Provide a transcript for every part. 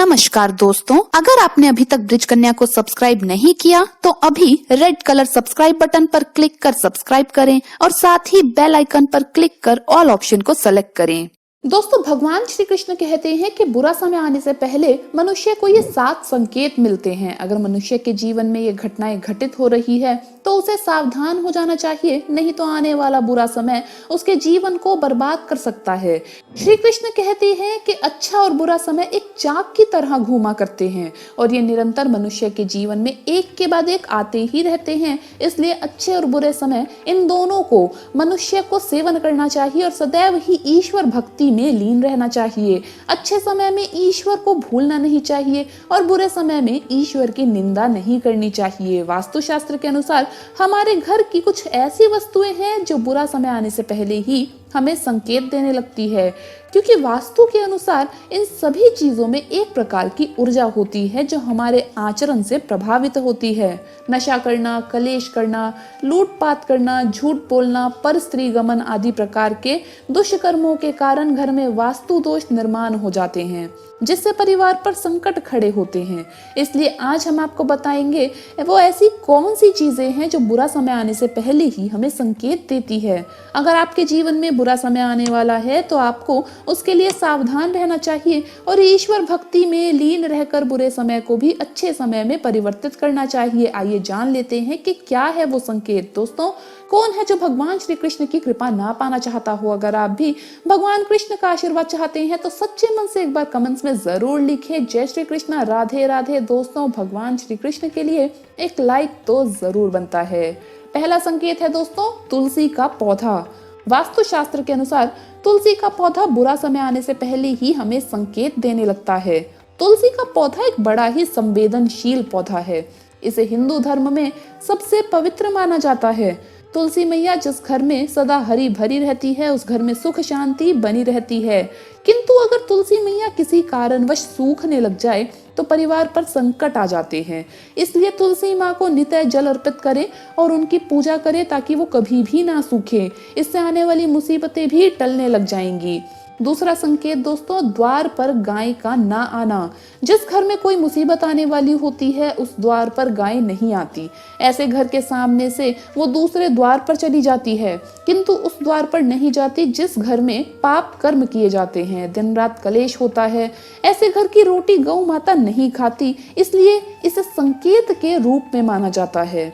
नमस्कार दोस्तों, अगर आपने अभी तक ब्रिज कन्या को सब्सक्राइब नहीं किया तो अभी रेड कलर सब्सक्राइब बटन पर क्लिक कर सब्सक्राइब करें और साथ ही बेल आइकन पर क्लिक कर ऑल ऑप्शन को सेलेक्ट करें। दोस्तों, भगवान श्री कृष्ण कहते हैं कि बुरा समय आने से पहले मनुष्य को ये 7 संकेत मिलते हैं। अगर मनुष्य के जीवन में ये घटनाएं घटित हो रही है तो उसे सावधान हो जाना चाहिए, नहीं तो आने वाला बुरा समय उसके जीवन को बर्बाद कर सकता है। श्री कृष्ण कहते हैं कि अच्छा और बुरा समय एक चाक की तरह घूमा करते हैं और ये निरंतर मनुष्य के जीवन में एक के बाद एक आते ही रहते हैं। इसलिए अच्छे और बुरे समय, इन दोनों को मनुष्य को सेवन करना चाहिए और सदैव ही ईश्वर भक्ति में लीन रहना चाहिए। अच्छे समय में ईश्वर को भूलना नहीं चाहिए और बुरे समय में ईश्वर की निंदा नहीं करनी चाहिए। वास्तुशास्त्र के अनुसार हमारे घर की कुछ ऐसी वस्तुएं हैं जो बुरा समय आने से पहले ही हमें संकेत देने लगती है, क्योंकि वास्तु के अनुसार इन सभी चीजों में एक प्रकार की ऊर्जा होती है जो हमारे आचरण से प्रभावित होती है। नशा करना, कलेश करना, लूटपाट करना, झूठ बोलना, पर स्त्री गमन आदि प्रकार के दुष्कर्मों के कारण घर में वास्तु दोष निर्माण हो जाते हैं, जिससे परिवार पर संकट खड़े होते हैं। इसलिए आज हम आपको बताएंगे वो ऐसी कौन सी चीजें हैं जो बुरा समय आने से पहले ही हमें संकेत देती है। अगर आपके जीवन में बुरा समय आने वाला है तो आपको उसके लिए सावधान रहना चाहिए और ईश्वर भक्ति में लीन रहकर बुरे समय को भी अच्छे समय में परिवर्तित करना चाहिए। आइए जान लेते हैं कि क्या है वो संकेत। दोस्तों, कौन है जो भगवान श्री कृष्ण की कृपा ना पाना चाहता हो? अगर आप भी भगवान कृष्ण का आशीर्वाद चाहते हैं तो सच्चे मन से एक बार कमेंट्स में जरूर लिखें जय श्री कृष्ण, राधे राधे। दोस्तों, भगवान श्री कृष्ण के लिए एक लाइक तो जरूर बनता है। पहला संकेत है दोस्तों, तुलसी का पौधा। वास्तुशास्त्र के अनुसार तुलसी का पौधा बुरा समय आने से पहले ही हमें संकेत देने लगता है। तुलसी का पौधा एक बड़ा ही संवेदनशील पौधा है। इसे हिंदू धर्म में सबसे पवित्र माना जाता है। तुलसी मैया जिस घर में सदा हरी भरी रहती है उस घर में सुख शांति बनी रहती है। किंतु अगर तुलसी मैया किसी कारणवश सूखने लग जाए तो परिवार पर संकट आ जाते हैं। इसलिए तुलसी माँ को नित्य जल अर्पित करें और उनकी पूजा करें ताकि वो कभी भी ना सूखे। इससे आने वाली मुसीबतें भी टलने लग जाएंगी। दूसरा संकेत दोस्तों, द्वार पर गाय का ना आना। जिस घर में कोई मुसीबत आने वाली होती है उस द्वार पर गाय नहीं आती। ऐसे घर के सामने से वो दूसरे द्वार पर चली जाती है, किंतु उस द्वार पर नहीं जाती जिस घर में पाप कर्म किए जाते हैं, दिन रात कलेश होता है। ऐसे घर की रोटी गौ माता नहीं खाती, इसलिए इसे संकेत के रूप में माना जाता है।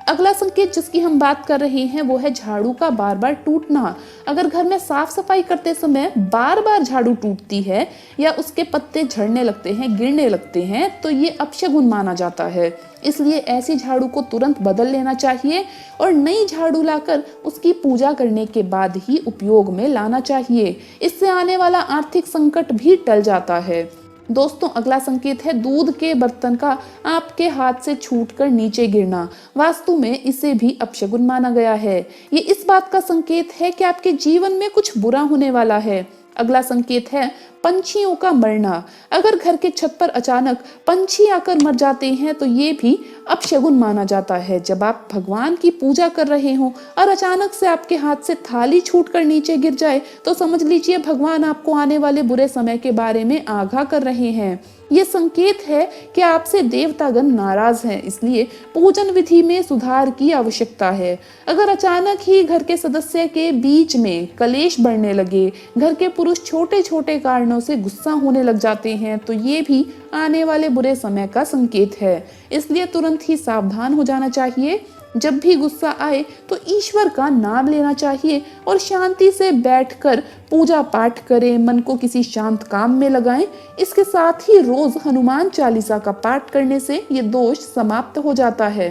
अगला संकेत जिसकी हम बात कर रहे हैं वो है झाड़ू का बार बार टूटना। अगर घर में साफ सफाई करते समय बार बार झाड़ू टूटती है या उसके पत्ते झड़ने लगते हैं, गिरने लगते हैं, तो ये अपशगुन माना जाता है। इसलिए ऐसी झाड़ू को तुरंत बदल लेना चाहिए और नई झाड़ू लाकर उसकी पूजा करने के बाद ही उपयोग में लाना चाहिए। इससे आने वाला आर्थिक संकट भी टल जाता है। दोस्तों, अगला संकेत है दूध के बर्तन का आपके हाथ से छूटकर नीचे गिरना। वास्तु में इसे भी अपशगुन माना गया है। ये इस बात का संकेत है कि आपके जीवन में कुछ बुरा होने वाला है। अगला संकेत है पंछियों का मरना। अगर घर के छत पर अचानक पंछी आकर मर जाते हैं तो ये भी अपशगुन माना जाता है। जब आप भगवान की पूजा कर रहे हो और अचानक से आपके हाथ से थाली छूटकर नीचे गिर जाए तो समझ लीजिए भगवान आपको आने वाले बुरे समय के बारे में आगाह कर रहे हैं। ये संकेत है कि आपसे देवतागण नाराज हैं, इसलिए पूजन विधि में सुधार की आवश्यकता है। अगर अचानक ही घर के सदस्य के बीच में कलेश बढ़ने लगे, घर के पुरुष छोटे छोटे कारणों से गुस्सा होने लग जाते हैं, तो ये भी आने वाले बुरे समय का संकेत है। इसलिए तुरंत ही सावधान हो जाना चाहिए। जब भी गुस्सा आए तो ईश्वर का नाम लेना चाहिए और शांति से बैठकर पूजा पाठ करें, मन को किसी शांत काम में लगाएं। इसके साथ ही रोज हनुमान चालीसा का पाठ करने से ये दोष समाप्त हो जाता है।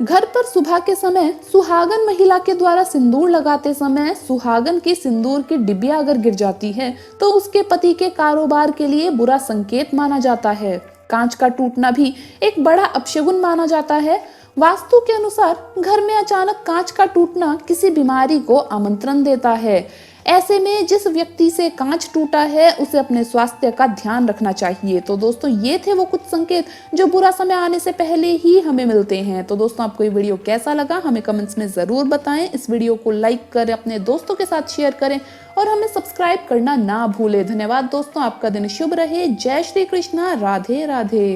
घर पर सुबह के समय सुहागन महिला के द्वारा सिंदूर लगाते समय सुहागन की सिंदूर की डिबिया अगर गिर जाती है तो उसके पति के कारोबार के लिए बुरा संकेत माना जाता है। कांच का टूटना भी एक बड़ा अपशगुन माना जाता है। वास्तु के अनुसार घर में अचानक कांच का टूटना किसी बीमारी को आमंत्रण देता है। ऐसे में जिस व्यक्ति से कांच टूटा है उसे अपने स्वास्थ्य का ध्यान रखना चाहिए। तो दोस्तों ये थे वो कुछ संकेत जो बुरा समय आने से पहले ही हमें मिलते हैं। तो दोस्तों आपको ये वीडियो कैसा लगा हमें कमेंट्स में जरूर बताएं। इस वीडियो को लाइक करें, अपने दोस्तों के साथ शेयर करें और हमें सब्सक्राइब करना ना भूलें। धन्यवाद दोस्तों, आपका दिन शुभ रहे। जय श्री कृष्णा, राधे राधे।